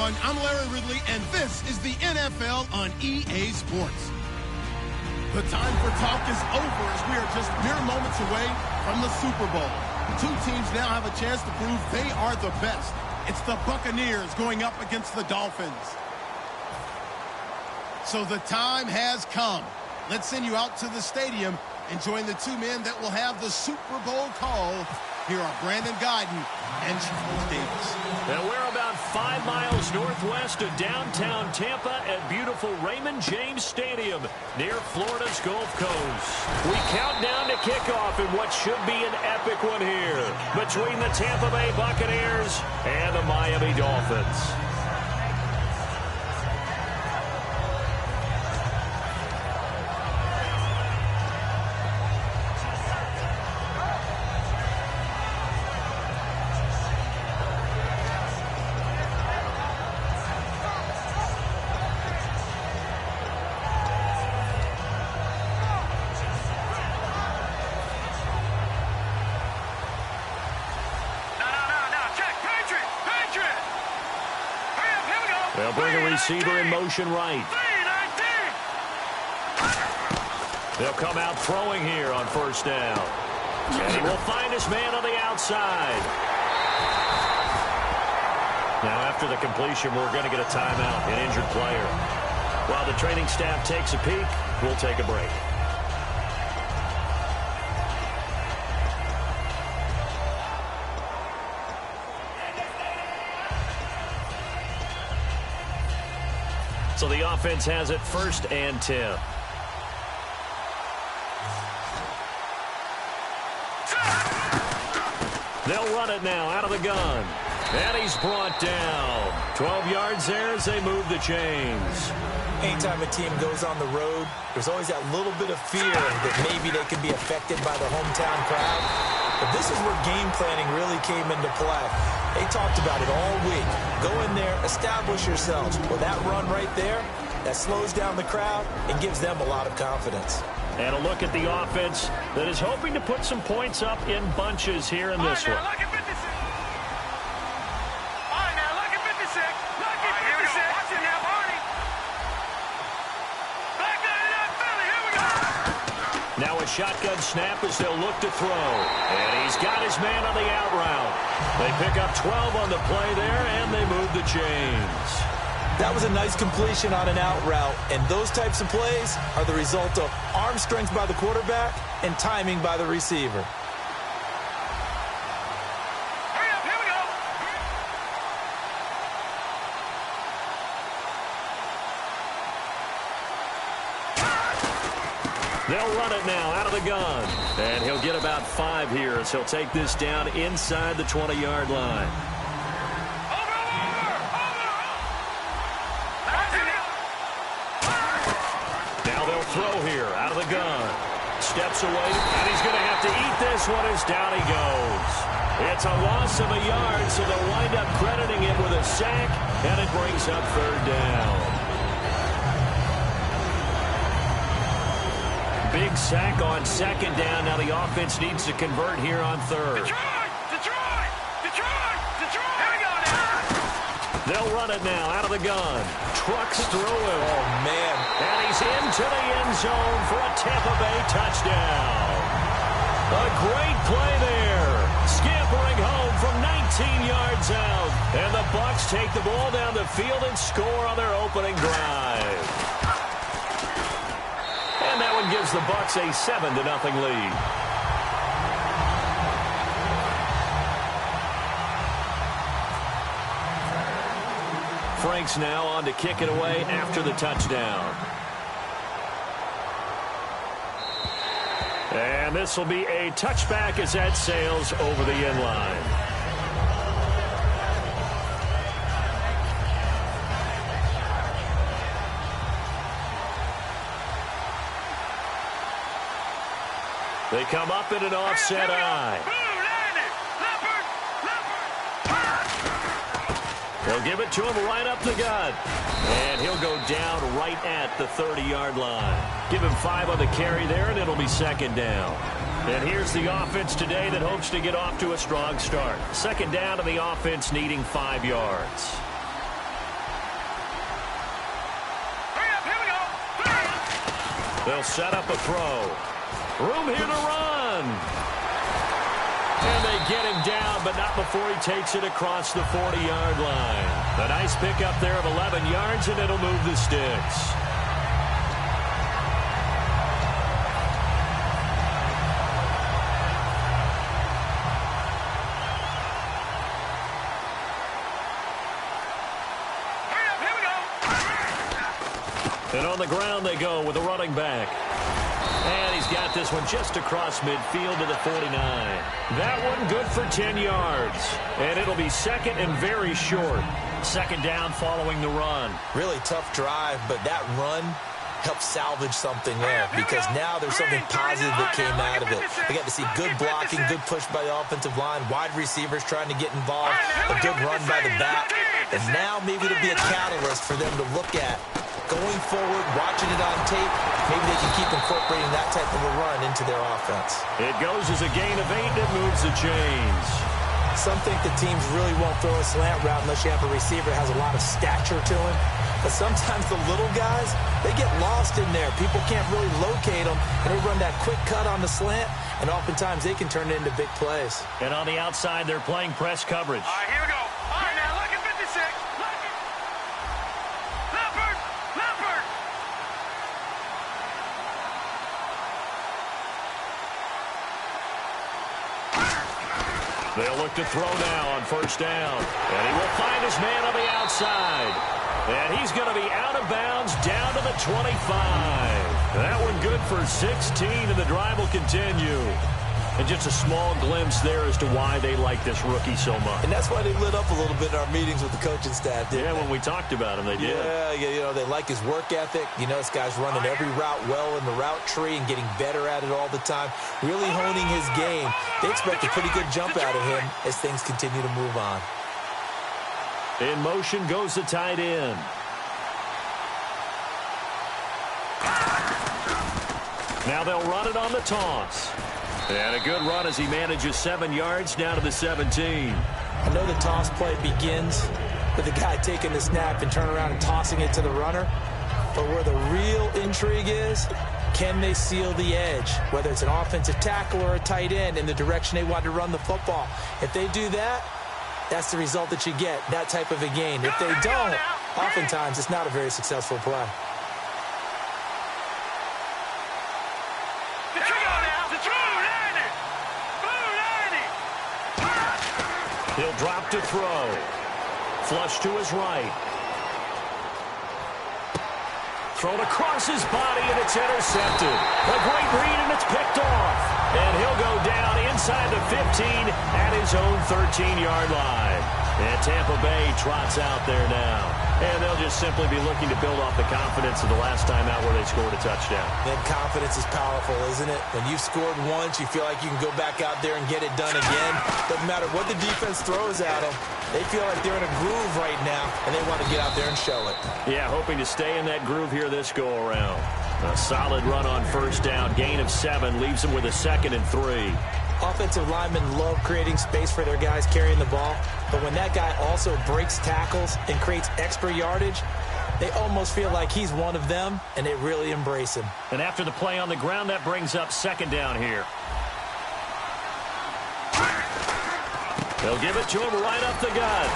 everyone. I'm Larry Ridley, and this is the NFL on EA Sports. The time for talk is over as we are just mere moments away from the Super Bowl. Two teams now have a chance to prove they are the best. It's the Buccaneers going up against the Dolphins. So the time has come. Let's send you out to the stadium and join the two men that will have the Super Bowl call. Here are Brandon Guyton and Charles Davis. And we're about 5 miles northwest of downtown Tampa at beautiful Raymond James Stadium near Florida's Gulf Coast. We count down to kickoff in what should be an epic one here between the Tampa Bay Buccaneers and the Miami Dolphins. They'll bring a receiver in motion right. They'll come out throwing here on first down. And he will find his man on the outside. Now after the completion, we're going to get a timeout, an injured player. While the training staff takes a peek, we'll take a break. So the offense has it 1st and 10. They'll run it now out of the gun. And he's brought down. 12 yards there as they move the chains. Anytime a team goes on the road, there's always that little bit of fear that maybe they could be affected by the hometown crowd. But this is where game planning really came into play. They talked about it all week. Go in there, establish yourselves. Well, that run right there, that slows down the crowd and gives them a lot of confidence. And a look at the offense that is hoping to put some points up in bunches here in this one. Now a shotgun snap as they'll look to throw. And he's got his man on the out route. They pick up 12 on the play there, and they move the chains. That was a nice completion on an out route, and those types of plays are the result of arm strength by the quarterback and timing by the receiver. Hurry up, here we go. They'll run it now out of the gun. And he'll get about 5 here as he'll take this down inside the 20-yard line. Now they'll throw here out of the gun. Steps away, and he's going to have to eat this one as down he goes. It's a loss of a yard, so they'll wind up crediting him with a sack, and it brings up 3rd down. Big sack on 2nd down. Now the offense needs to convert here on 3rd. Detroit! Here we go now. They'll run it now out of the gun. Trucks through him. Oh, man. And he's into the end zone for a Tampa Bay touchdown. A great play there. Scampering home from 19 yards out. And the Bucs take the ball down the field and score on their opening drive. And that one gives the Bucs a 7-0 lead. Franks now on to kick it away after the touchdown. And this will be a touchback as that sails over the end line. They come up in an offset eye. They'll give it to him right up the gut. And he'll go down right at the 30-yard line. Give him 5 on the carry there, and it'll be 2nd down. And here's the offense today that hopes to get off to a strong start. 2nd down, and the offense needing 5 yards. They'll set up a throw. Room here to run. And they get him down, but not before he takes it across the 40-yard line. A nice pickup there of 11 yards, and it'll move the sticks. And on the ground they go with a running back. And he's got this one just across midfield to the 49. That one good for 10 yards. And it'll be second and very short. Second down following the run. Really tough drive, but that run helped salvage something there because now there's something positive that came out of it. They got to see good blocking, good push by the offensive line, wide receivers trying to get involved, a good run by the back. And now maybe it'll be a catalyst for them to look at going forward, watching it on tape. Maybe they can keep incorporating that type of a run into their offense. It goes as a gain of 8 and it moves the chains. Some think the teams really won't throw a slant route unless you have a receiver that has a lot of stature to him. But sometimes the little guys, they get lost in there. People can't really locate them, and they run that quick cut on the slant, and oftentimes they can turn it into big plays. And on the outside, they're playing press coverage. All right, here we go. All right, now look at 56. Look at Leopard. Leopard. They'll look to throw now on first down. And he will find his man on the outside. And he's going to be out of bounds down to the 25. That one good for 16, and the drive will continue. And just a small glimpse there as to why they like this rookie so much. And that's why they lit up a little bit in our meetings with the coaching staff, didn't they? When we talked about him, they did. Yeah, you know, they like his work ethic. You know, this guy's running every route well in the route tree and getting better at it all the time, really honing his game. They expect a pretty good jump out of him as things continue to move on. In motion goes the tight end. Now they'll run it on the toss. And a good run as he manages 7 yards down to the 17. I know the toss play begins with the guy taking the snap and turning around and tossing it to the runner. But where the real intrigue is, can they seal the edge, whether it's an offensive tackle or a tight end, in the direction they want to run the football? If they do that, that's the result that you get, that type of a gain. If they don't, oftentimes it's not a very successful play. He'll drop to throw. Flush to his right. Thrown across his body, and it's intercepted. A great read, and it's picked off. And he'll go down inside the 15 at his own 13-yard line. And Tampa Bay trots out there now. And they'll just simply be looking to build off the confidence of the last time out where they scored a touchdown. And confidence is powerful, isn't it? When you've scored once, you feel like you can go back out there and get it done again. Doesn't matter what the defense throws at them. They feel like they're in a groove right now, and they want to get out there and show it. Yeah, hoping to stay in that groove here this go-around. A solid run on first down. Gain of 7 leaves them with a 2nd and 3. Offensive linemen love creating space for their guys carrying the ball, but when that guy also breaks tackles and creates extra yardage, they almost feel like he's one of them, and they really embrace him. And after the play on the ground, that brings up 2nd down here. They'll give it to him right up the gut.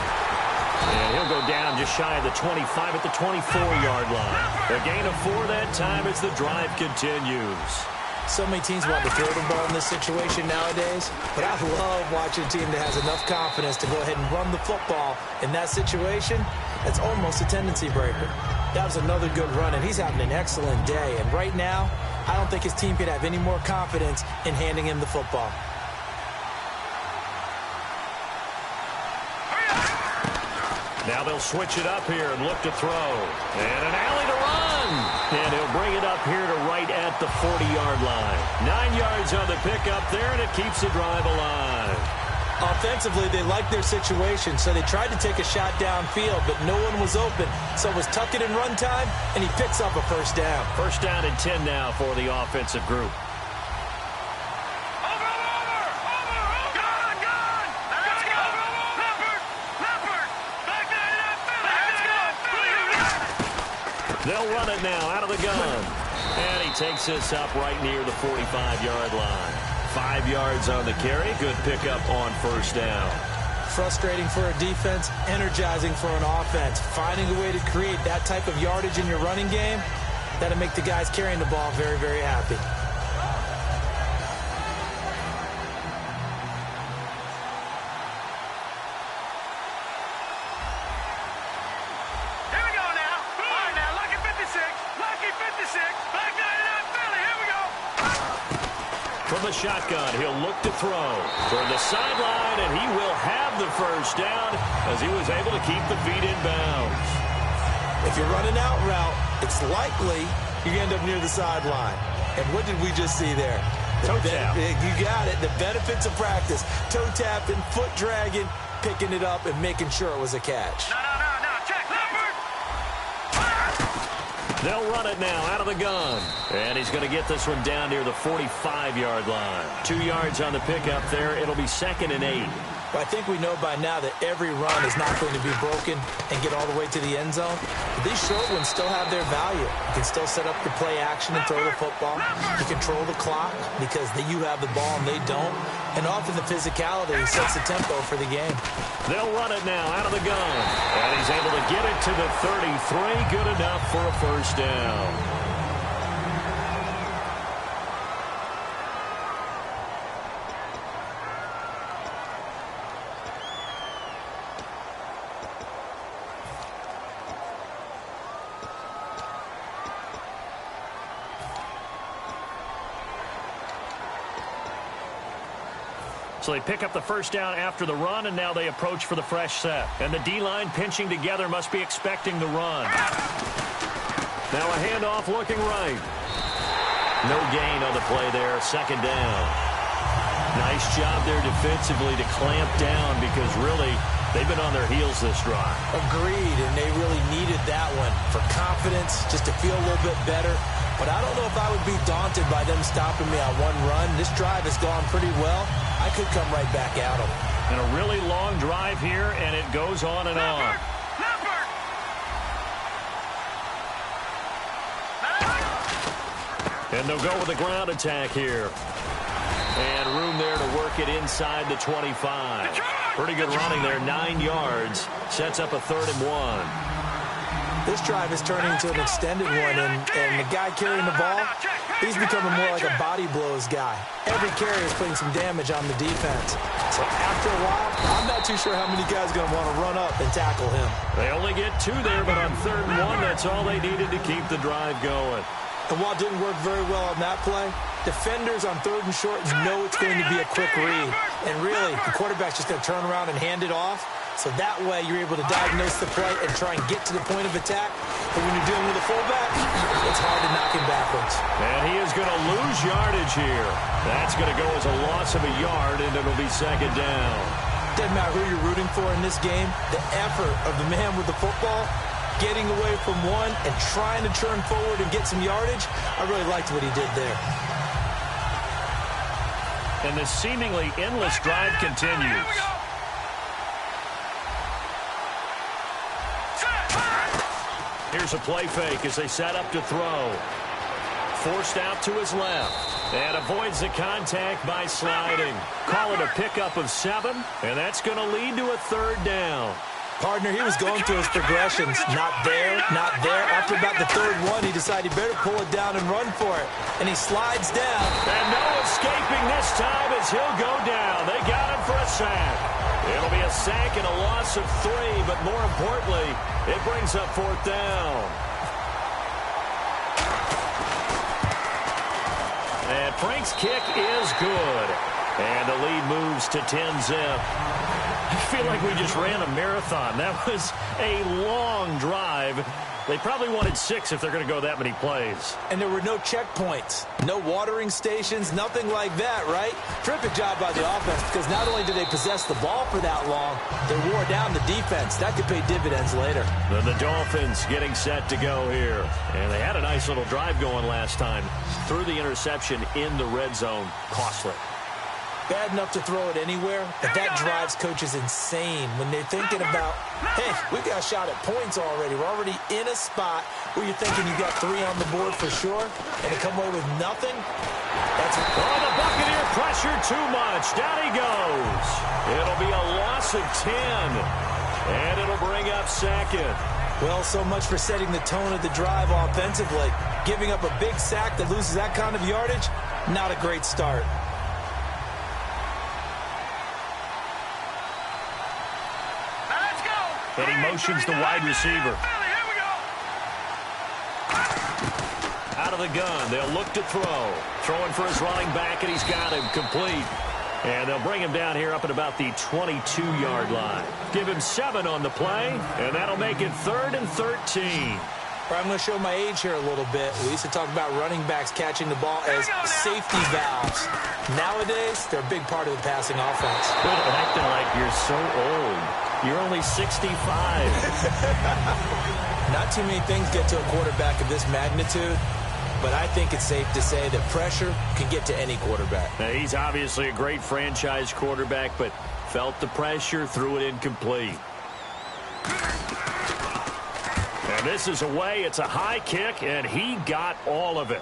And he'll go down just shy of the 25 at the 24-yard line. A gain of 4 that time as the drive continues. So many teams want to throw the ball in this situation nowadays, but I love watching a team that has enough confidence to go ahead and run the football in that situation. That's almost a tendency breaker. That was another good run, and he's having an excellent day. And right now, I don't think his team could have any more confidence in handing him the football. Now they'll switch it up here and look to throw. And an alley to run. And he'll bring it up here to right at the 40-yard line. 9 yards on the pickup there, and it keeps the drive alive. Offensively, they liked their situation, so they tried to take a shot downfield, but no one was open. So it was tuck it and run time, and he picks up a first down. First down and 10 now for the offensive group. They'll run it now out of the gun. And he takes this up right near the 45-yard line. 5 yards on the carry. Good pickup on first down. Frustrating for a defense, energizing for an offense. Finding a way to create that type of yardage in your running game, that'll make the guys carrying the ball very, very happy. Here we go now. All right, now, lucky 56. Lucky 56. Back 99 Philly. Here we go. From the shotgun, he'll look to throw toward the sideline, and he will have the first down as he was able to keep the feet in bounds. If you're running out route, it's likely you end up near the sideline. And what did we just see there? Toe tap. You got it. The benefits of practice. Toe tapping, foot dragging, picking it up, and making sure it was a catch. No. Check. Leopard. They'll run it now out of the gun. And he's going to get this one down near the 45-yard line. 2 yards on the pickup there. It'll be 2nd and 8. Well, I think we know by now that every run is not going to be broken and get all the way to the end zone. But these short ones still have their value. You can still set up your play action and throw the football. You control the clock because you have the ball and they don't. And often the physicality sets the tempo for the game. They'll run it now out of the gun. And he's able to get it to the 33. Good enough for a first down. So they pick up the first down after the run, and now they approach for the fresh set. And the D-line pinching together must be expecting the run. Now a handoff looking right. No gain on the play there, 2nd down. Nice job there defensively to clamp down because really they've been on their heels this drive. Agreed, and they really needed that one for confidence, just to feel a little bit better. But I don't know if I would be daunted by them stopping me on one run. This drive has gone pretty well. I could come right back at them. And a really long drive here, and it goes on and on. And they'll go with a ground attack here. And room there to work it inside the 25. Pretty good running there, 9 yards. Sets up a 3rd and 1. This drive is turning into an extended one, and the guy carrying the ball, he's becoming more like a body blows guy. Every carry is putting some damage on the defense. So after a while, I'm not too sure how many guys are going to want to run up and tackle him. They only get 2 there, but on 3rd and 1, that's all they needed to keep the drive going. And while it didn't work very well on that play, defenders on 3rd and short know it's going to be a quick read. And really, the quarterback's just going to turn around and hand it off. So that way, you're able to diagnose the play and try and get to the point of attack. But when you're dealing with a fullback, it's hard to knock him backwards. And he is going to lose yardage here. That's going to go as a loss of a yard, and it'll be 2nd down. Doesn't matter who you're rooting for in this game. The effort of the man with the football, getting away from one and trying to turn forward and get some yardage, I really liked what he did there. And the seemingly endless drive continues. Here's a play fake as they set up to throw. Forced out to his left. And avoids the contact by sliding. Call it a pickup of 7, and that's going to lead to a 3rd down. Partner, he was going through his progressions. Not there, not there. After about the 3rd one, he decided he better pull it down and run for it. And he slides down. And no escaping this time as he'll go down. They got him for a sack. It'll be a sack and a loss of 3, but more importantly, it brings up 4th down. And Frank's kick is good. And the lead moves to 10-zip. I feel like we just ran a marathon. That was a long drive. They probably wanted 6 if they're going to go that many plays. And there were no checkpoints, no watering stations, nothing like that, right? Terrific job by the offense because not only did they possess the ball for that long, they wore down the defense. That could pay dividends later. Then the Dolphins getting set to go here. And they had a nice little drive going last time. Threw the interception in the red zone. Costly. bad enough to throw it anywhere, but that drives coaches insane when they're thinking about, hey, we've got a shot at points already. We're already in a spot where you're thinking you got 3 on the board for sure, and to come away with nothing, that's... Oh, the Buccaneer pressure too much. Down he goes. It'll be a loss of 10, and it'll bring up second. Well, so much for setting the tone of the drive offensively. Giving up a big sack that loses that kind of yardage, not a great start. Now let's go. And he motions the wide receiver. Here we go. Out of the gun, they'll look to throw. Throwing for his running back, and he's got him complete. And they'll bring him down here up at about the 22-yard line. Give him 7 on the play, and that'll make it 3rd and 13. I'm going to show my age here a little bit. We used to talk about running backs catching the ball as safety valves. Nowadays, they're a big part of the passing offense. Quit acting like you're so old. You're only 65. Not too many things get to a quarterback of this magnitude, but I think it's safe to say that pressure can get to any quarterback. Now, he's obviously a great franchise quarterback, but felt the pressure, threw it incomplete. And this is away. It's a high kick, and he got all of it.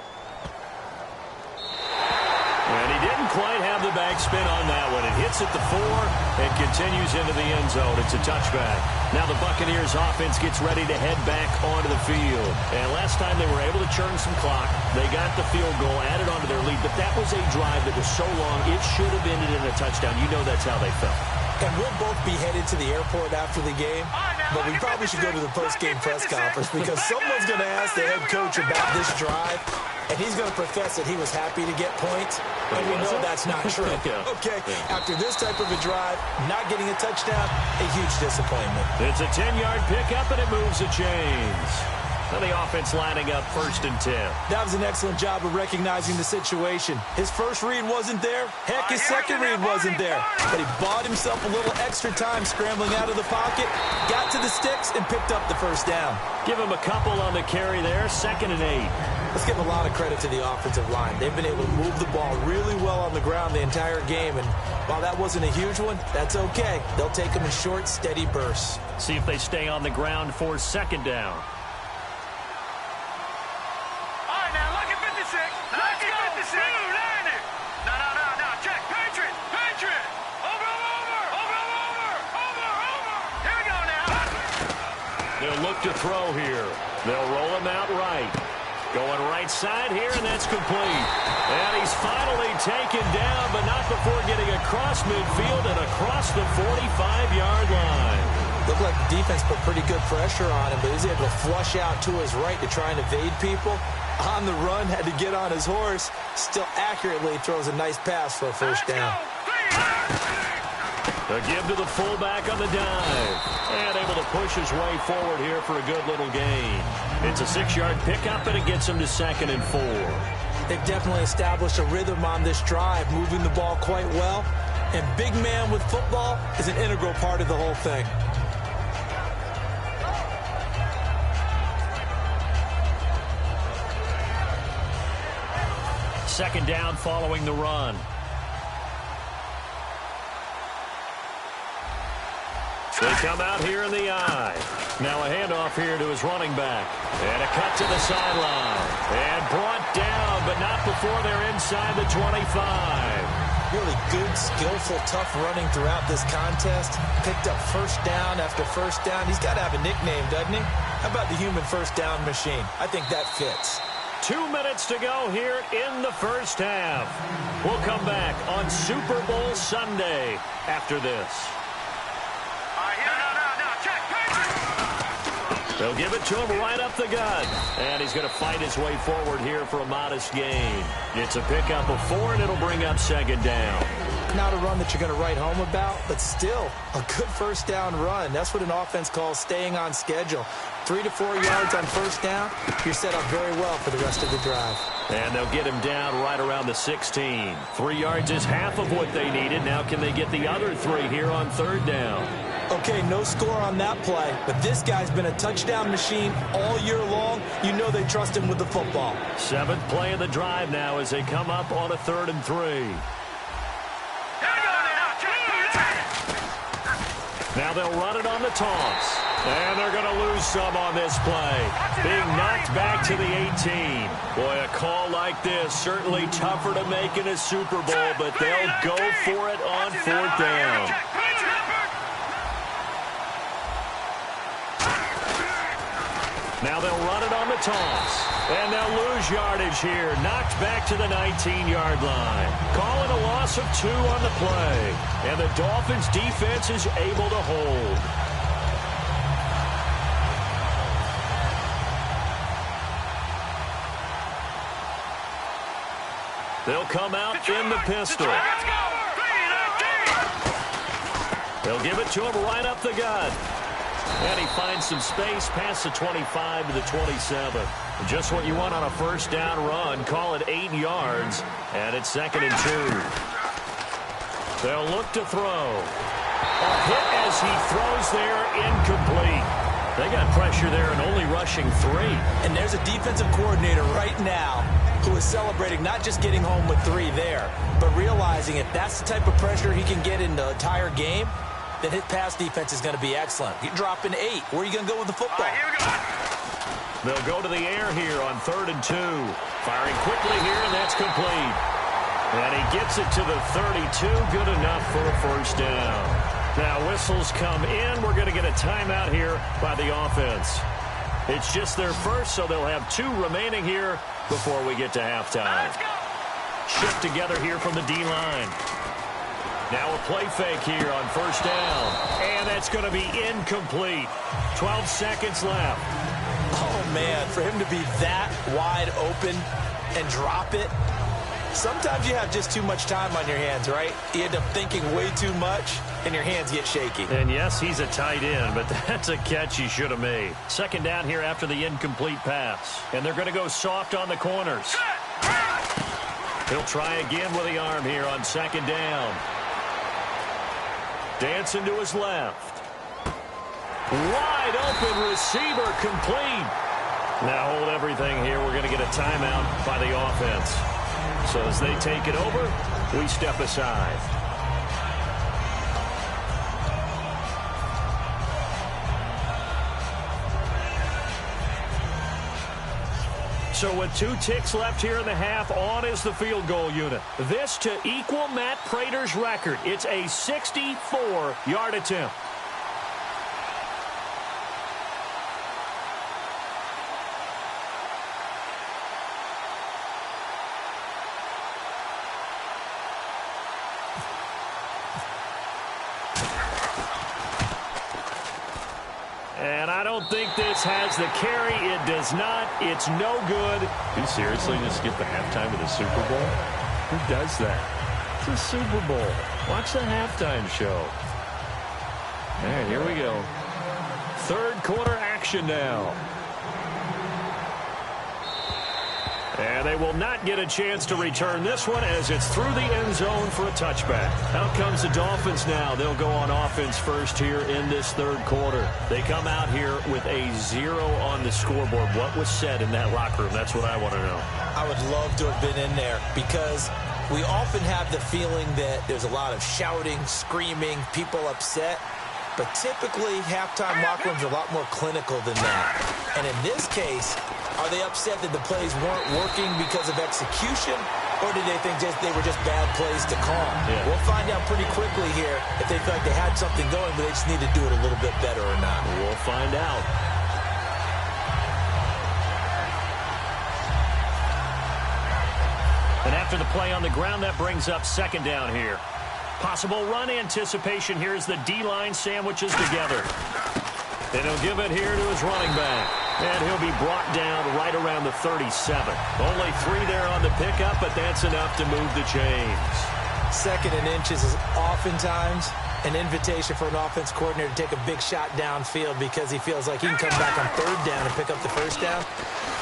And he didn't quite have the backspin on that one. It hits at the 4 and continues into the end zone. It's a touchback. Now the Buccaneers offense gets ready to head back onto the field. And last time they were able to churn some clock. They got the field goal, added onto their lead. But that was a drive that was so long, it should have ended in a touchdown. You know that's how they felt. And we'll both be headed to the airport after the game, but we probably should go to the post-game press conference because someone's going to ask the head coach about this drive, and he's going to profess that he was happy to get points, and we know that's not true. Okay, after this type of a drive, not getting a touchdown, a huge disappointment. It's a 10-yard pickup, and it moves the chains. And the offense lining up 1st and 10. That was an excellent job of recognizing the situation. His first read wasn't there. Heck, his second read wasn't there. But he bought himself a little extra time scrambling out of the pocket, got to the sticks, and picked up the first down. Give him a couple on the carry there, 2nd and 8. Let's give a lot of credit to the offensive line. They've been able to move the ball really well on the ground the entire game. And while that wasn't a huge one, that's okay. They'll take them in short, steady bursts. See if they stay on the ground for 2nd down. They'll look to throw here. They'll roll him out right. Going right side here, and that's complete. And he's finally taken down, but not before getting across midfield and across the 45-yard line. Looked like the defense put pretty good pressure on him, but he was able to flush out to his right to try and evade people. On the run, had to get on his horse. Still accurately throws a nice pass for a first down. A give to the fullback on the dive. And able to push his way forward here for a good little gain. It's a 6-yard pickup, and it gets him to 2nd and 4. They've definitely established a rhythm on this drive, moving the ball quite well. And big man with football is an integral part of the whole thing. Second down following the run. They come out here in the eye. Now a handoff here to his running back. And a cut to the sideline. And brought down, but not before they're inside the 25. Really good, skillful, tough running throughout this contest. Picked up first down after first down. He's got to have a nickname, doesn't he? How about the human first down machine? I think that fits. 2 minutes to go here in the first half. We'll come back on Super Bowl Sunday after this. They'll give it to him right up the gut. And he's going to fight his way forward here for a modest gain. It's a pickup of 4, and it'll bring up 2nd down. Not a run that you're going to write home about, but still a good first down run. That's what an offense calls staying on schedule. 3 to 4 yards on first down, you're set up very well for the rest of the drive. And they'll get him down right around the 16. 3 yards is half of what they needed. Now can they get the other 3 here on 3rd down? Okay, no score on that play, but this guy's been a touchdown machine all year long. You know they trust him with the football. 7th play of the drive now as they come up on a 3rd and 3. Now they'll run it on the toss. And they're going to lose some on this play. Being knocked back to the 18. Boy, a call like this, certainly tougher to make in a Super Bowl, but they'll go for it on 4th down. Now they'll run it on the toss. And they'll lose yardage here. Knocked back to the 19-yard line. Calling a loss of 2 on the play. And the Dolphins' defense is able to hold. They'll come out in the pistol. They'll give it to him right up the gut. And he finds some space past the 25 to the 27. Just what you want on a first down run. Call it 8 yards. And it's 2nd and 2. They'll look to throw. A hit as he throws there, incomplete. They got pressure there and only rushing 3. And there's a defensive coordinator right now who is celebrating not just getting home with 3 there, but realizing if that's the type of pressure he can get in the entire game, then his pass defense is going to be excellent. You're dropping 8. Where are you going to go with the football? Here we go. They'll go to the air here on 3rd and 2. Firing quickly here, and that's complete. And he gets it to the 32. Good enough for a first down. Now whistles come in. We're going to get a timeout here by the offense. It's just their first, so they'll have 2 remaining here before we get to halftime. Shift together here from the D-line. Now a play fake here on first down. And that's going to be incomplete. 12 seconds left. Oh, man, for him to be that wide open and drop it. Sometimes you have just too much time on your hands, right? You end up thinking way too much, and your hands get shaky. And yes, he's a tight end, but that's a catch he should have made. 2nd down here after the incomplete pass. And they're going to go soft on the corners. He'll try again with the arm here on 2nd down. Dancing to his left. Wide open receiver, complete. Now hold everything here. We're going to get a timeout by the offense. So as they take it over, we step aside. So with 2 ticks left here in the half, on is the field goal unit. This to equal Matt Prater's record. It's a 64-yard attempt. And I don't think this has the carry. It does not. It's no good. You seriously just skip the halftime of the Super Bowl? Who does that? It's a Super Bowl. Watch the halftime show. All right, here we go. 3rd quarter action now. And they will not get a chance to return this one as it's through the end zone for a touchback. Out comes the Dolphins now. They'll go on offense first here in this 3rd quarter. They come out here with a 0 on the scoreboard. What was said in that locker room? That's what I want to know. I would love to have been in there because we often have the feeling that there's a lot of shouting, screaming, people upset. But typically, halftime locker rooms are a lot more clinical than that. And in this case, are they upset that the plays weren't working because of execution, or did they think they were just bad plays to call? Yeah. We'll find out pretty quickly here if they feel like they had something going, but they just need to do it a little bit better or not. We'll find out. And after the play on the ground, that brings up 2nd down here. Possible run anticipation here as the D-line sandwiches together. And he'll give it here to his running back. And he'll be brought down right around the 37. Only 3 there on the pickup, but that's enough to move the chains. 2nd and inches is oftentimes an invitation for an offense coordinator to take a big shot downfield because he feels like he can come back on 3rd down and pick up the first down.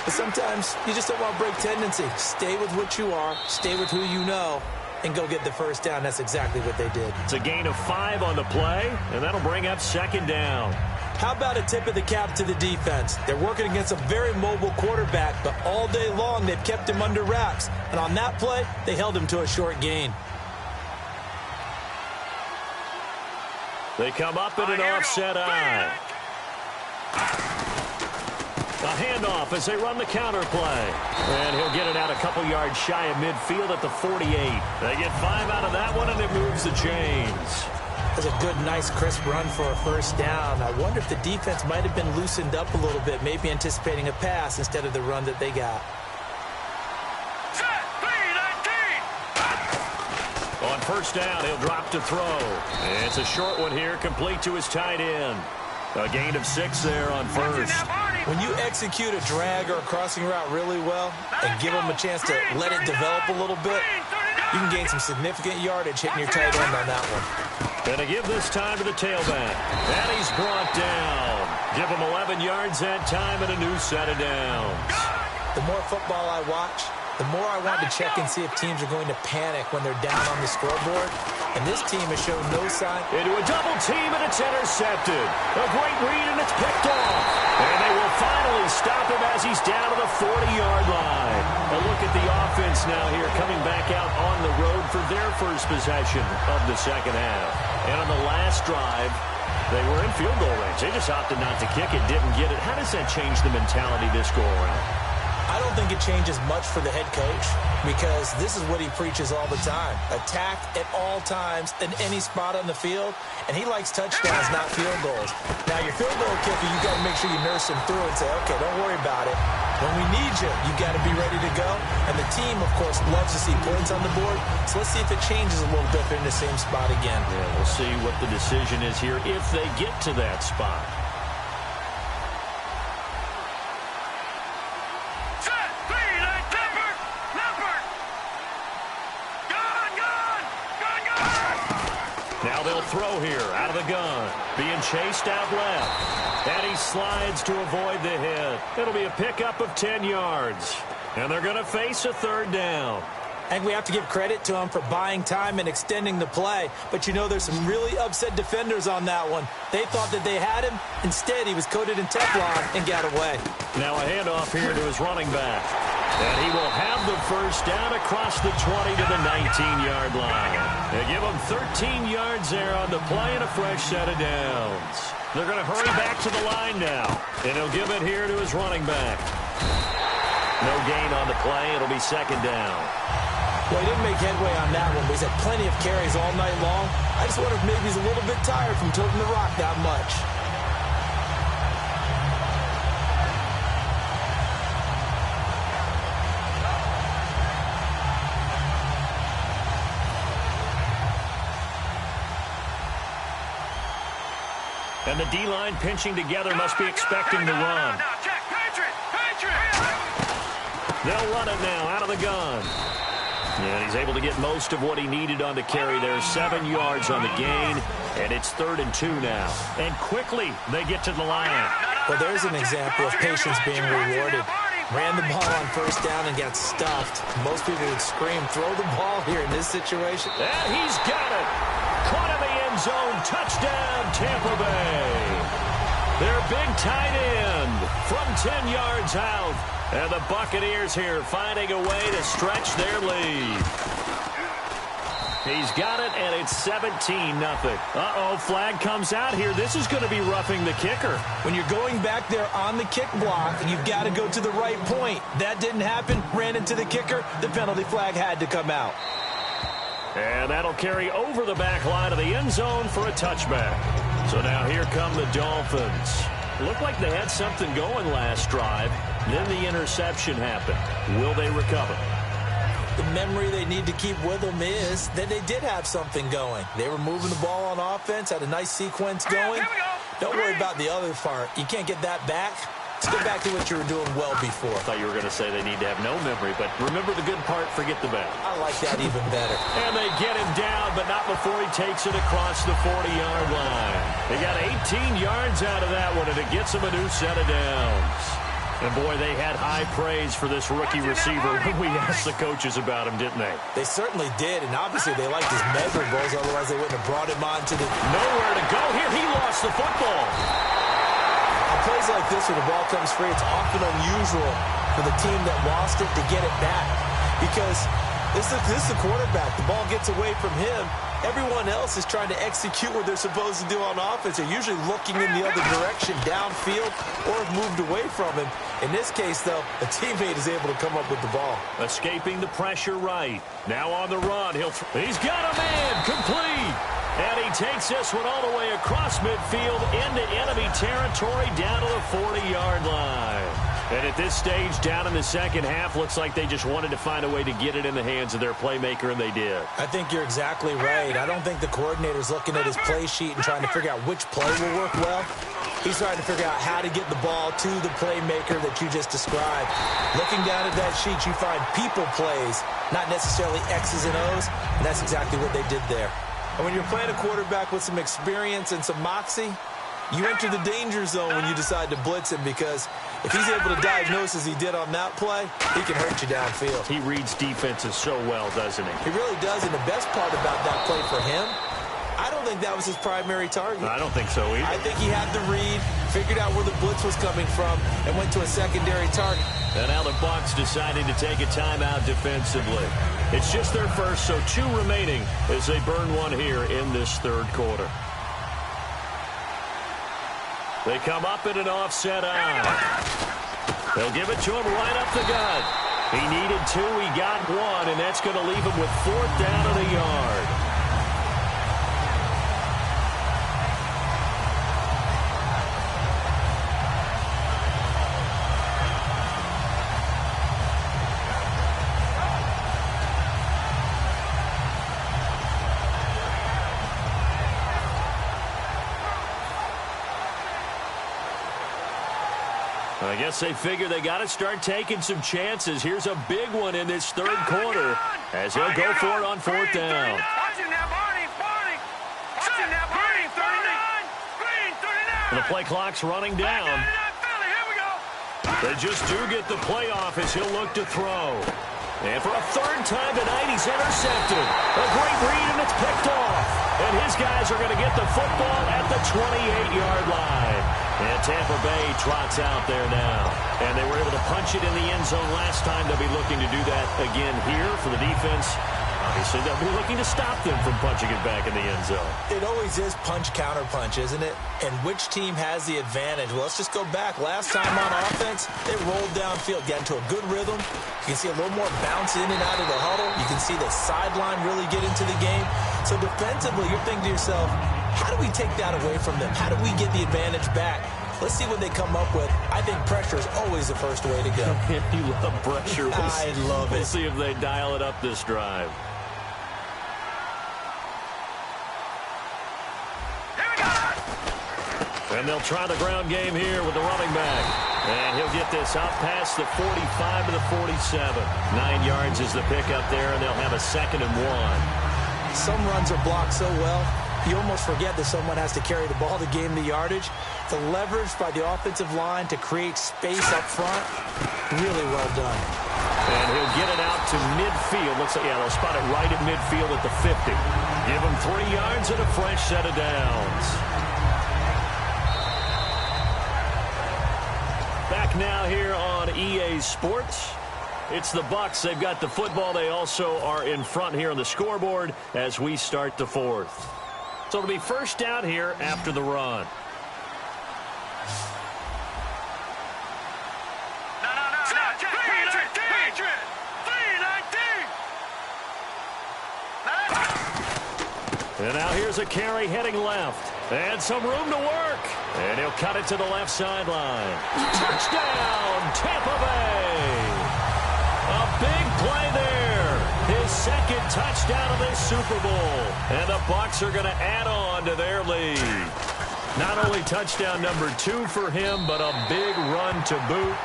But sometimes you just don't want to break tendency. Stay with what you are. Stay with who you know. And go get the first down. That's exactly what they did. It's a gain of 5 on the play, and that'll bring up 2nd down. How about a tip of the cap to the defense? They're working against a very mobile quarterback, but all day long they've kept him under wraps. And on that play, they held him to a short gain. They come up in an offset eye. A handoff as they run the counter play. And he'll get it out a couple yards shy of midfield at the 48. They get 5 out of that one, and it moves the chains. That's a good, nice, crisp run for a first down. I wonder if the defense might have been loosened up a little bit, maybe anticipating a pass instead of the run that they got. On first down, he'll drop to throw. It's a short one here, complete to his tight end. A gain of 6 there on first. When you execute a drag or a crossing route really well and give them a chance to let it develop a little bit, you can gain some significant yardage hitting your tight end on that one. Going to give this time to the tailback. And he's brought down. Give him 11 yards that time and a new set of downs. The more football I watch, the more I want to check and see if teams are going to panic when they're down on the scoreboard. And this team has shown no sign. Into a double team, and it's intercepted. A great read, and it's picked off. And they will finally stop him as he's down to the 40-yard line. A look at the offense now here, coming back out on the road for their first possession of the second half. And on the last drive, they were in field goal range. They just opted not to kick it, didn't get it. How does that change the mentality this go-around? I don't think it changes much for the head coach because this is what he preaches all the time. Attack at all times in any spot on the field, and he likes touchdowns, not field goals. Now, your field goal kicker, you got to make sure you nurse him through and say, okay, don't worry about it. When we need you, you got to be ready to go. And the team, of course, loves to see points on the board. So let's see if it changes a little bit in the same spot again. Yeah, we'll see what the decision is here if they get to that spot. Now they'll throw here out of the gun. Being chased out left. And he slides to avoid the hit. It'll be a pickup of 10 yards. And they're going to face a third down. And we have to give credit to him for buying time and extending the play. But, you know, there's some really upset defenders on that one. They thought that they had him. Instead, he was coated in Teflon and got away. Now a handoff here to his running back. And he will have the first down across the 20 to the 19-yard line. They give him 13 yards there on the play and a fresh set of downs. They're going to hurry back to the line now. And he'll give it here to his running back. No gain on the play. It'll be second down. Well, he didn't make headway on that one, but he's had plenty of carries all night long. I just wonder if maybe he's a little bit tired from toting the rock that much. And the D-line pinching together must be expecting the run. They'll run it now out of the gun. And he's able to get most of what he needed on the carry there. 7 yards on the gain, and it's 3rd and 2 now. And quickly they get to the line. Well, there's an example of patience being rewarded. Ran the ball on first down and got stuffed. Most people would scream, throw the ball here in this situation. And he's got it. Caught in the end zone. Touchdown, Tampa Bay. Their big tight end from 10 yards out. And the Buccaneers here finding a way to stretch their lead. He's got it, and it's 17-0. Uh-oh, flag comes out here. This is going to be roughing the kicker. When you're going back there on the kick block, you've got to go to the right point. That didn't happen. Ran into the kicker. The penalty flag had to come out. And that'll carry over the back line of the end zone for a touchback. So now here come the Dolphins. Looked like they had something going last drive. Then the interception happened. Will they recover? The memory they need to keep with them is that they did have something going. They were moving the ball on offense, had a nice sequence going. Don't worry about the other part. You can't get that back. Let's get back to what you were doing well before. I thought you were going to say they need to have no memory, but remember the good part, forget the bad. I like that even better. And they get him down, but not before he takes it across the 40-yard line. They got 18 yards out of that one, and it gets them a new set of downs. And, boy, they had high praise for this rookie receiver when we asked the coaches about him, didn't they? They certainly did, and obviously they liked his measurables, otherwise they wouldn't have brought him on to the... Nowhere to go here. He lost the football. On plays like this where the ball comes free, it's often unusual for the team that lost it to get it back because this is the quarterback. The ball gets away from him, Everyone else is trying to execute what they're supposed to do on offense. They're usually looking in the other direction, downfield, or have moved away from him. In this case, though, a teammate is able to come up with the ball. Escaping the pressure right. Now on the run. He's got a man. Complete. And he takes this one all the way across midfield into enemy territory down to the 40-yard line. And at this stage, down in the second half, looks like they just wanted to find a way to get it in the hands of their playmaker, and they did. I think you're exactly right. I don't think the coordinator's looking at his play sheet and trying to figure out which play will work well. He's trying to figure out how to get the ball to the playmaker that you just described. Looking down at that sheet, you find people plays, not necessarily X's and O's, and that's exactly what they did there. And when you're playing a quarterback with some experience and some moxie, you enter the danger zone when you decide to blitz him, because if he's able to diagnose as he did on that play, he can hurt you downfield. He reads defenses so well, doesn't he? He really does, and the best part about that play for him, I don't think that was his primary target. I don't think so either. I think he had the read, figured out where the blitz was coming from, and went to a secondary target. And now the Bucs deciding to take a timeout defensively. It's just their first, so 2 remaining as they burn one here in this third quarter. They come up in an offset eye. They'll give it to him right up the gut. He needed 2, he got 1, and that's going to leave him with 4th down and a yard. I guess they figure they got to start taking some chances. Here's a big one in this third quarter as he'll go for it on 4th down. The play clock's running down. They just do get the play off as he'll look to throw. And for a 3rd time tonight, he's intercepted. A great read, and it's picked off. And his guys are going to get the football at the 28-yard line. And Tampa Bay trots out there now. And they were able to punch it in the end zone last time. They'll be looking to do that again here for the defense. Obviously, they'll be looking to stop them from punching it back in the end zone. It always is punch-counter-punch, isn't it? And which team has the advantage? Well, let's just go back. Last time on offense, they rolled downfield, got into a good rhythm. You can see a little more bounce in and out of the huddle. You can see the sideline really get into the game. So defensively, you're thinking to yourself, how do we take that away from them? How do we get the advantage back? Let's see what they come up with. I think pressure is always the first way to go. You love pressure. I love it. We'll see if they dial it up this drive. And they'll try the ground game here with the running back. And he'll get this out past the 45 to the 47. 9 yards is the pickup there, and they'll have a 2nd and 1. Some runs are blocked so well, you almost forget that someone has to carry the ball to gain the yardage. The leverage by the offensive line to create space up front, really well done. And he'll get it out to midfield. Looks like, yeah, they'll spot it right at midfield at the 50. Give him 3 yards and a fresh set of downs. Back now here on EA Sports. It's the Bucs. They've got the football. They also are in front here on the scoreboard as we start the 4th. So it'll be 1st down here after the run. And now here's a carry heading left. And some room to work. And he'll cut it to the left sideline. Touchdown, Tampa Bay. A big play there. His 2nd touchdown of this Super Bowl. And the Bucs are going to add on to their lead. Not only touchdown number 2 for him, but a big run to boot.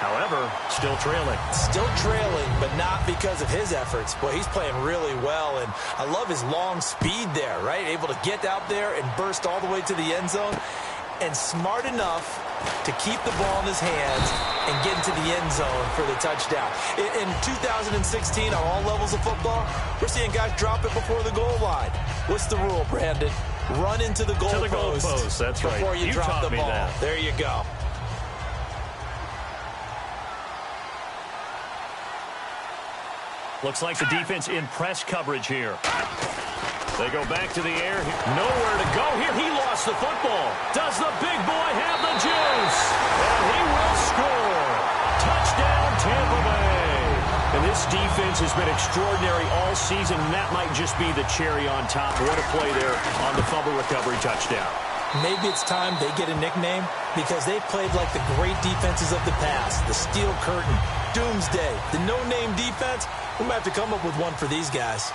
However, still trailing. Still trailing, but not because of his efforts. Boy, he's playing really well, and I love his long speed there, right? Able to get out there and burst all the way to the end zone, and smart enough to keep the ball in his hands and get into the end zone for the touchdown. In 2016, on all levels of football, we're seeing guys drop it before the goal line. What's the rule, Brandon? Run into the goalpost. That's right. Before you drop the ball. That. There you go. Looks like the defense in press coverage here. They go back to the air. Nowhere to go here. He lost the football. Does the big boy have the juice? And he will score. Touchdown, Tampa Bay. And this defense has been extraordinary all season, and that might just be the cherry on top. What a play there on the fumble recovery touchdown. Maybe it's time they get a nickname because they played like the great defenses of the past. The Steel Curtain, Doomsday, the no-name defense. We might have to come up with one for these guys.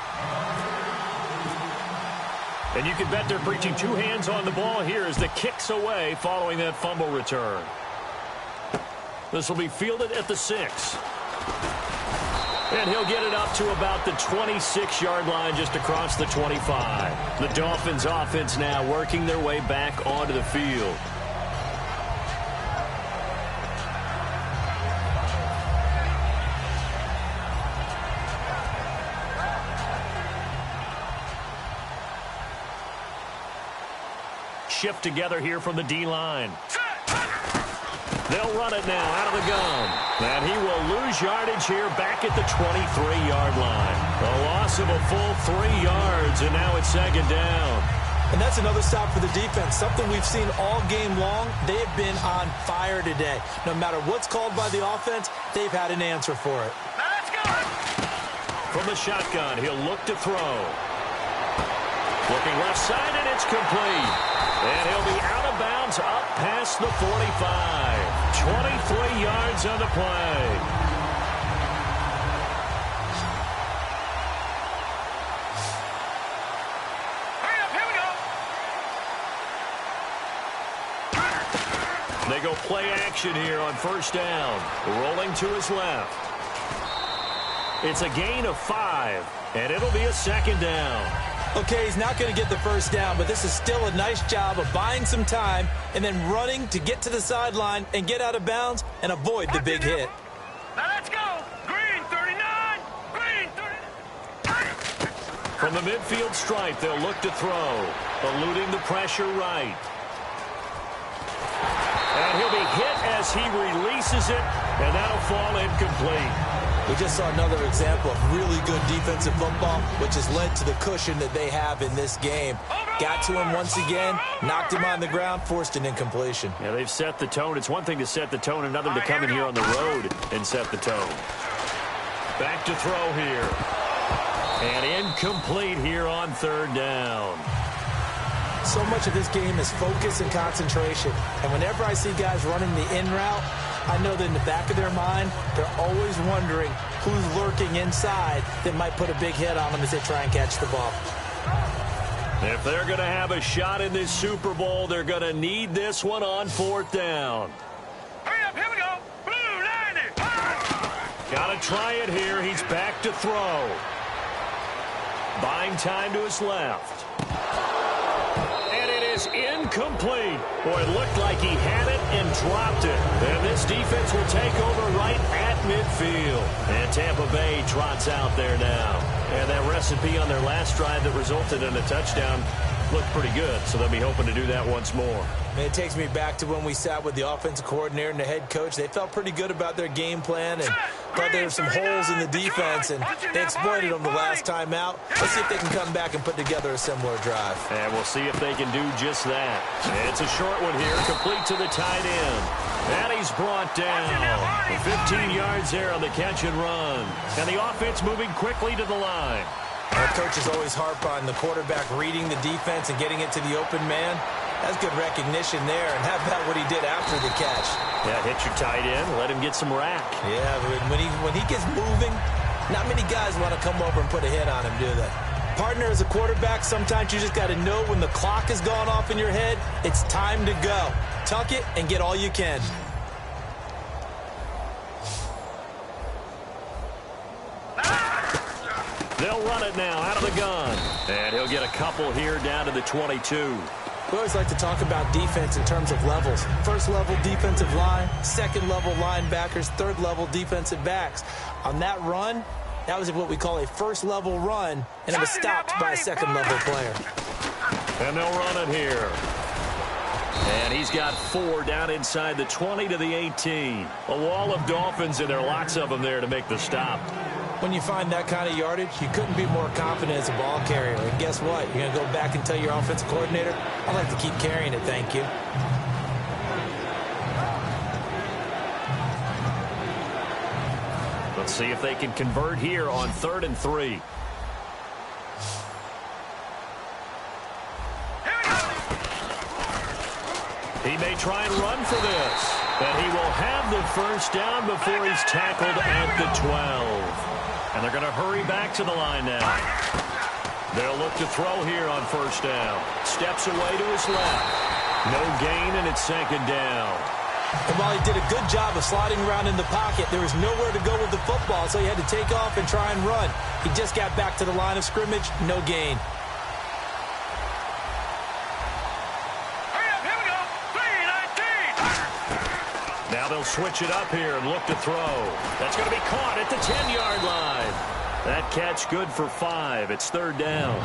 And you can bet they're preaching two hands on the ball here as the kick's away following that fumble return. This will be fielded at the 6. And he'll get it up to about the 26-yard line just across the 25. The Dolphins offense now working their way back onto the field. Shift together here from the D-line. They'll run it now out of the gun. And he will lose yardage here back at the 23-yard line. A loss of a full 3 yards, and now it's second down. And that's another stop for the defense, something we've seen all game long. They have been on fire today. No matter what's called by the offense, they've had an answer for it. Let's go! From the shotgun, he'll look to throw. Looking left side, and it's complete. And he'll be out of bounds up past the 45. 23 yards on the play. Hurry up, here we go! They go play action here on first down. Rolling to his left. It's a gain of 5, and it'll be a second down. Okay, he's not going to get the first down, but this is still a nice job of buying some time and then running to get to the sideline and get out of bounds and avoid the big hit. Now let's go! Green 39! Green 39! From the midfield stripe, they'll look to throw. Eluding the pressure right. And he'll be hit as he releases it, and that'll fall incomplete. We just saw another example of really good defensive football, which has led to the cushion that they have in this game. Got to him once again, knocked him on the ground, forced an incompletion. Yeah, they've set the tone. It's one thing to set the tone, another to come in here on the road and set the tone. Back to throw here. And incomplete here on third down. So much of this game is focus and concentration. And whenever I see guys running the in route, I know that in the back of their mind, they're always wondering who's lurking inside that might put a big hit on them as they try and catch the ball. If they're going to have a shot in this Super Bowl, they're going to need this one on fourth down. Hurry up, here we go! Blue 90! Got to try it here. He's back to throw. Buying time to his left. Incomplete. Boy, it looked like he had it and dropped it. And this defense will take over right at midfield. And Tampa Bay trots out there now. And that recipe on their last drive that resulted in a touchdown looked pretty good, so they'll be hoping to do that once more. It takes me back to when we sat with the offensive coordinator and the head coach. They felt pretty good about their game plan and thought there were some holes in the defense, and they exploited them the last time out. Let's see if they can come back and put together a similar drive. And we'll see if they can do just that. And it's a short one here, complete to the tight end. And he's brought down. 15 yards there on the catch and run. And the offense moving quickly to the line. Our coaches always harp on the quarterback reading the defense and getting it to the open man. That's good recognition there. And how about what he did after the catch? Yeah, hit your tight end, let him get some rack. Yeah, but when he gets moving, not many guys want to come over and put a hit on him, do they? Partner, as a quarterback, sometimes you just got to know when the clock has gone off in your head, it's time to go. Tuck it and get all you can. They'll run it now out of the gun. And he'll get a couple here down to the 22. We always like to talk about defense in terms of levels. First level defensive line, second level linebackers, third level defensive backs. On that run, that was what we call a first level run, and it was stopped by a second level player. And they'll run it here. And he's got 4 down inside the 20 to the 18. A wall of Dolphins, and there are lots of them there to make the stop. When you find that kind of yardage, you couldn't be more confident as a ball carrier. And guess what? You're going to go back and tell your offensive coordinator, I'd like to keep carrying it, thank you. Let's see if they can convert here on 3rd and 3. He may try and run for this, but he will have the first down before he's tackled at the 12. And they're going to hurry back to the line now. They'll look to throw here on 1st down. Steps away to his left. No gain, and it's 2nd down. And while he did a good job of sliding around in the pocket, there was nowhere to go with the football, so he had to take off and try and run. He just got back to the line of scrimmage, no gain. Now they'll switch it up here and look to throw. That's going to be caught at the 10-yard line. That catch good for 5. It's 3rd down.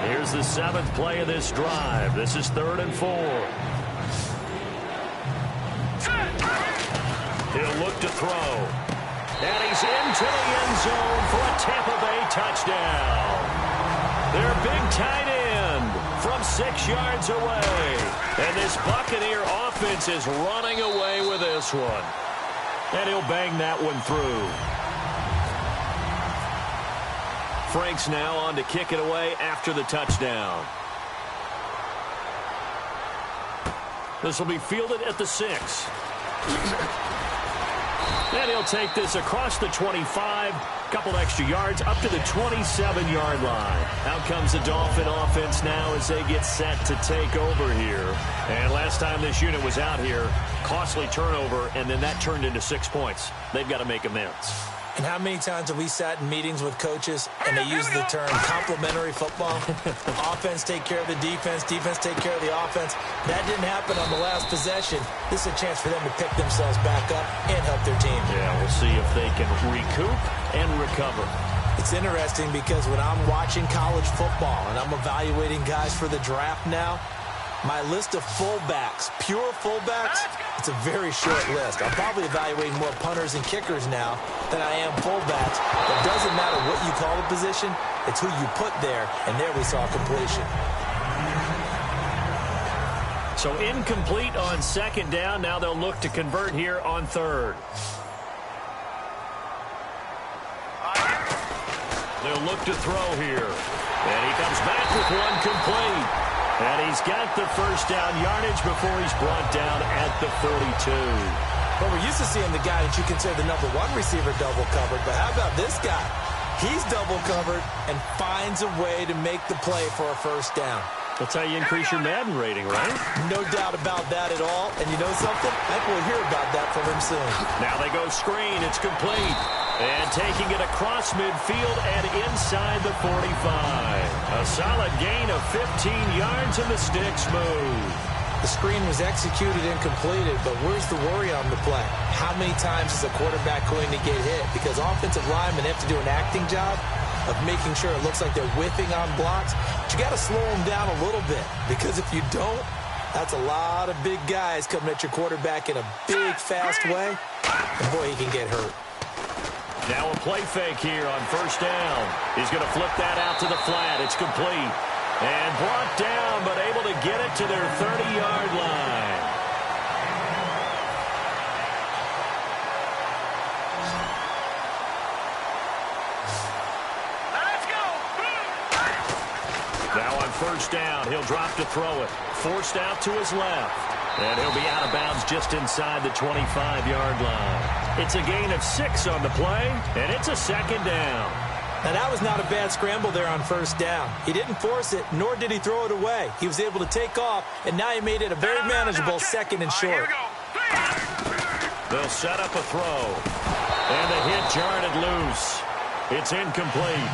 Here's the 7th play of this drive. This is 3rd and 4. He'll look to throw. And he's into the end zone for a Tampa Bay touchdown. Their big tight end from 6 yards away. And this Buccaneer offense is running away with this one. And he'll bang that one through. Franks now on to kick it away after the touchdown. This will be fielded at the 6. And he'll take this across the 25. Couple extra yards up to the 27-yard line. Out comes the Dolphin offense now as they get set to take over here. And last time this unit was out here, costly turnover, and then that turned into 6 points. They've got to make amends. And how many times have we sat in meetings with coaches and they use the term complementary football? Offense take care of the defense, defense take care of the offense. That didn't happen on the last possession. This is a chance for them to pick themselves back up and help their team. Yeah, we'll see if they can recoup and recover. It's interesting because when I'm watching college football and I'm evaluating guys for the draft now, my list of fullbacks, pure fullbacks, it's a very short list. I'm probably evaluating more punters and kickers now than I am fullbacks. It doesn't matter what you call the position, it's who you put there, and there we saw completion. So incomplete on 2nd down. Now they'll look to convert here on 3rd. They'll look to throw here. And he comes back with one complete. And he's got the first down yardage before he's brought down at the 42. But we're used to seeing the guy that you consider the number 1 receiver double covered. But how about this guy? He's double covered and finds a way to make the play for a first down. That's how you increase your Madden rating, right? No doubt about that at all. And you know something? I think we'll hear about that from him soon. Now they go screen. It's complete. And taking it across midfield and inside the 45. A solid gain of 15 yards and the sticks move. The screen was executed and completed, but where's the worry on the play? How many times is a quarterback going to get hit? Because offensive linemen have to do an acting job of making sure it looks like they're whiffing on blocks. But you got to slow them down a little bit, because if you don't, that's a lot of big guys coming at your quarterback in a big, fast way. And boy, he can get hurt. Now a play fake here on 1st down. He's going to flip that out to the flat. It's complete. And brought down, but able to get it to their 30-yard line. Let's go. Now on 1st down, he'll drop to throw it. Forced out to his left. And he'll be out of bounds just inside the 25-yard line. It's a gain of 6 on the play, and it's a 2nd down. Now, that was not a bad scramble there on 1st down. He didn't force it, nor did he throw it away. He was able to take off, and now he made it a very manageable 2nd and short. They'll set up a throw. And the hit jarred it loose. It's incomplete.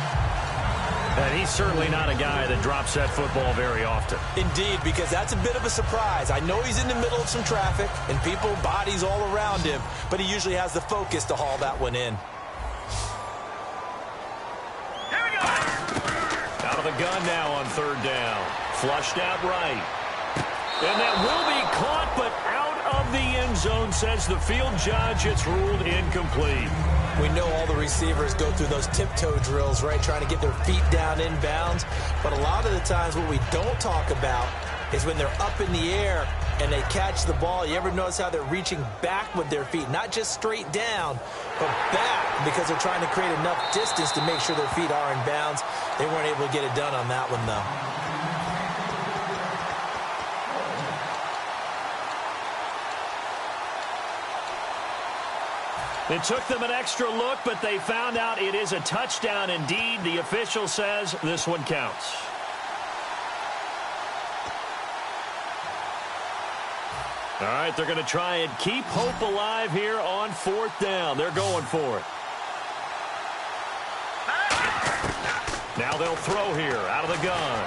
And he's certainly not a guy that drops that football very often. Indeed, because that's a bit of a surprise. I know he's in the middle of some traffic and people, bodies all around him, but he usually has the focus to haul that one in. Here we go. Out of the gun now on 3rd down. Flushed out right. And that will be caught, but out of of the end zone, says the field judge. It's ruled incomplete. We know all the receivers go through those tiptoe drills, right, trying to get their feet down inbounds. But a lot of the times what we don't talk about is when they're up in the air and they catch the ball. You ever notice how they're reaching back with their feet? Not just straight down, but back, because they're trying to create enough distance to make sure their feet are in bounds. They weren't able to get it done on that one, though. It took them an extra look, but they found out it is a touchdown indeed. The official says this one counts. All right, they're going to try and keep hope alive here on 4th down. They're going for it. Now they'll throw here out of the gun.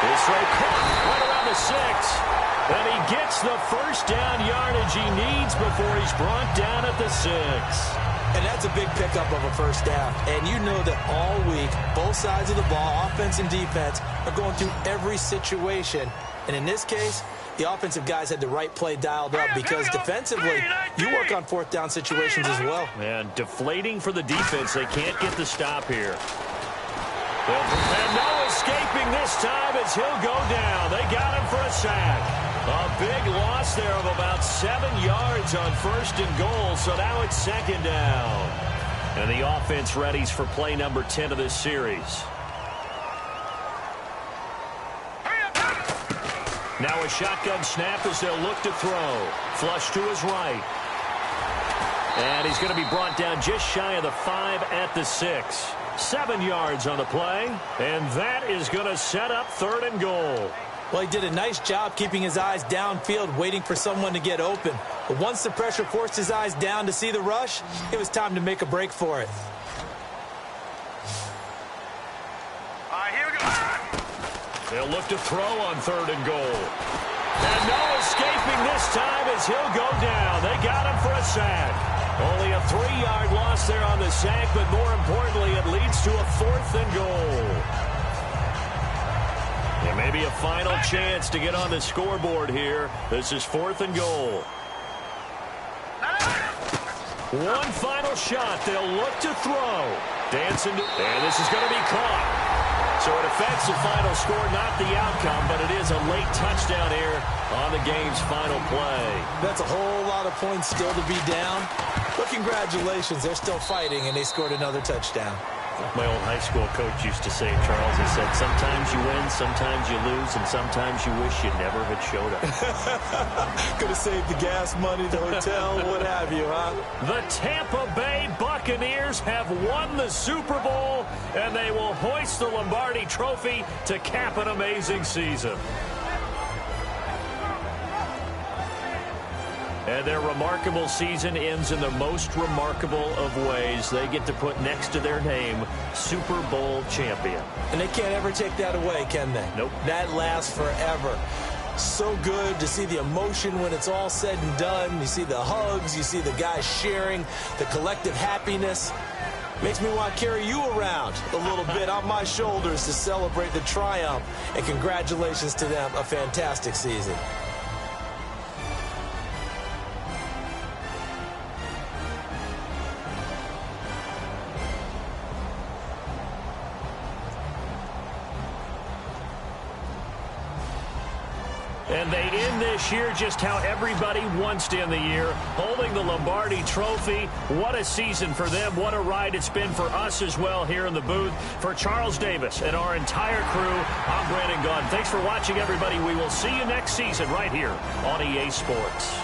This throw caught right around the 6. And he gets the first down yardage he needs before he's brought down at the 6. And that's a big pickup of a first down. And you know that all week, both sides of the ball, offense and defense, are going through every situation. And in this case, the offensive guys had the right play dialed up, because defensively, you work on 4th down situations as well. And deflating for the defense. They can't get the stop here. And no escaping this time as he'll go down. They got him for a sack. A big loss there of about 7 yards on 1st and goal, so now it's 2nd down. And the offense readies for play number 10 of this series. Now a shotgun snap as they'll look to throw. Flush to his right. And he's going to be brought down just shy of the 5 at the 6. 7 yards on the play, and that is going to set up 3rd and goal. Well, he did a nice job keeping his eyes downfield, waiting for someone to get open. But once the pressure forced his eyes down to see the rush, it was time to make a break for it. All right, here we go. They'll look to throw on 3rd and goal. And no escaping this time as he'll go down. They got him for a sack. Only a 3-yard loss there on the sack, but more importantly, it leads to a 4th and goal. And maybe a final chance to get on the scoreboard here. This is 4th and goal. One final shot. They'll look to throw. Dancing, and this is going to be caught. So it affects the final score, not the outcome, but it is a late touchdown here on the game's final play. That's a whole lot of points still to be down. But congratulations, they're still fighting, and they scored another touchdown. Like my old high school coach used to say, Charles, he said, sometimes you win, sometimes you lose, and sometimes you wish you never had showed up. Could have saved the gas money, the hotel, what have you, huh? The Tampa Bay Buccaneers have won the Super Bowl, and they will hoist the Lombardi Trophy to cap an amazing season. And their remarkable season ends in the most remarkable of ways. They get to put next to their name, Super Bowl champion. And they can't ever take that away, can they? Nope. That lasts forever. So good to see the emotion when it's all said and done. You see the hugs, you see the guys sharing, the collective happiness. Makes me want to carry you around a little bit on my shoulders to celebrate the triumph. And congratulations to them, a fantastic season. And they end this year just how everybody wants to end the year, holding the Lombardi Trophy. What a season for them. What a ride it's been for us as well here in the booth. For Charles Davis and our entire crew, I'm Brandon Gaudin. Thanks for watching, everybody. We will see you next season right here on EA Sports.